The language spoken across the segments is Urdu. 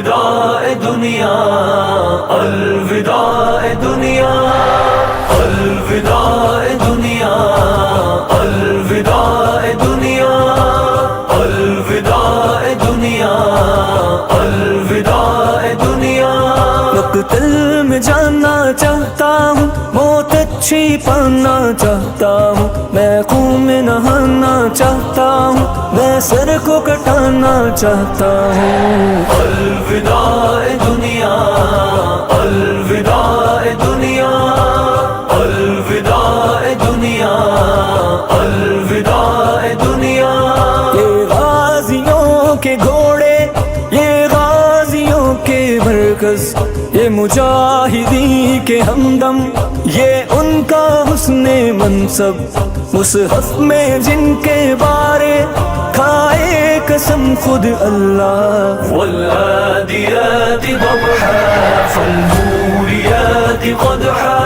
الوداع دنیا، الوداع دنیا، الوداع دنیا، الوداع دنیا، الوداع دنیا، الوداع دنیا۔ مقتل میں جانا چاہتا ہوں، موت اچھی پانا چاہتا ہوں، میں خون میں نہانا چاہتا ہوں، میں سر کو کٹانا چاہتا ہوں۔ الوداع دنیا، الوداع دنیا، الوداع دنیا، الوداع دنیا۔ یہ غازیوں کے گھوڑے، یہ غازیوں کے مرکز، یہ مجاہدین کے ہمدم، یہ ان کا حسن منصب، مصحف میں جن کے بارے کھائے قسم خود اللہ۔ والعادیات ضبحا فالموریات قدحا،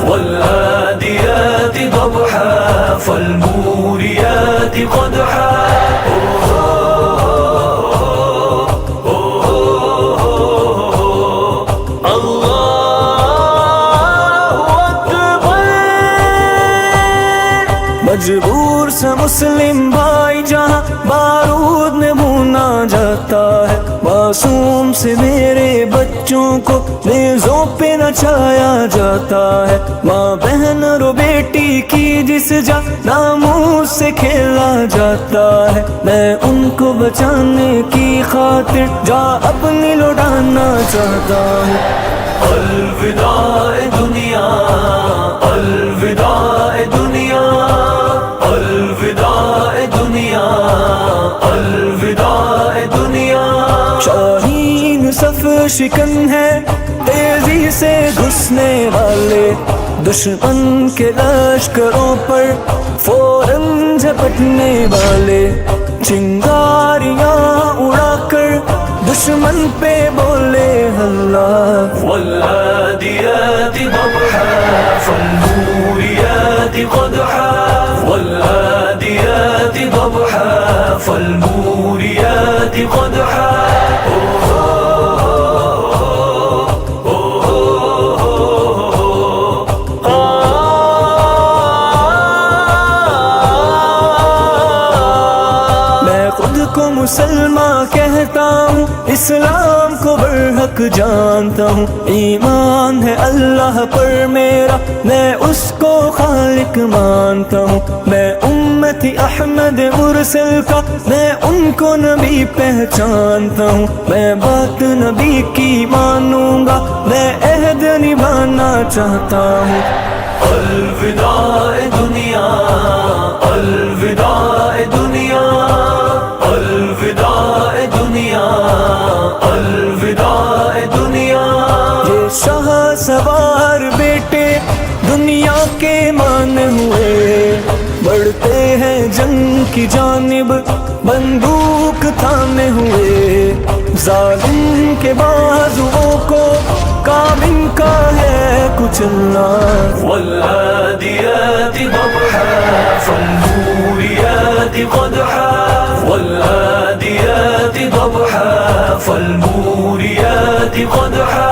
والعادیات ضبحا فالموریات قدحا۔ مجبور سا مسلم بھائی جہاں بارود میں بھونا جاتا ہے، معصوم سے میرے بچوں کو نیزوں پہ نچایا جاتا ہے، ماں بہن رو بیٹی کی جس جا ناموس سے کھیلا جاتا ہے، میں ان کو بچانے کی خاطر جا اپنی لوٹانا چاہتا ہوں۔ الوداع دنیا، الوداع دنیا، الوداع دنیا، الوداع دنیا۔ شاہین صف شکن ہے تیزی سے گھسنے والے، دشمن کے لشکروں پر فوراً جھپٹنے والے، چنگاریاں اڑا کر دشمن پہ بولے اللہ۔ والعادیات ضبحا فالموریات قدحا، والعادیات ضبحا فالموریات قدحا۔ مسلمان کہتا ہوں، اسلام کو برحق جانتا ہوں، ایمان ہے اللہ پر میرا، میں اس کو خالق مانتا ہوں، میں امتی احمد مرسل کا، میں ان کو نبی پہچانتا ہوں، میں بات نبی کی مانوں گا، میں عہد نبھانا چاہتا ہوں۔ الوداع دنیا، الوداع دنیا، الوداع دنیا، الوداع دنیا۔ یہ شاہ سوار بیٹے دنیا کے مان ہوئے، بڑھتے ہیں جنگ کی جانب بندوق تھامے ہوئے، ظالم کے بازوؤں کو کامن کا ہے کچلنا۔ والعادیات ضبحا فالموریات قدحا، والعادیات ضبحا فالموریات قدحا۔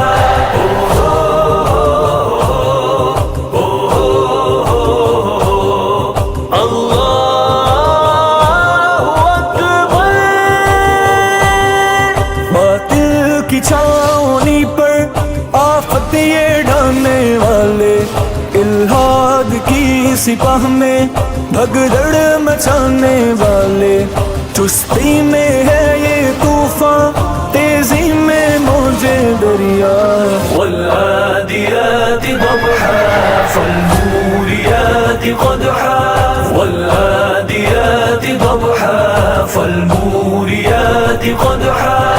باطل کی چھاؤنی پر آفت یہ ڈالنے والے، الہاد کی سپاہ میں بھگدڑ مچانے والے، چستی میں ہے یہ طوفان، تیزی میں موجے دریا۔ والعادیات ضبحا فالموریات قدحا، والعادیات ضبحا فالموریات قدحا۔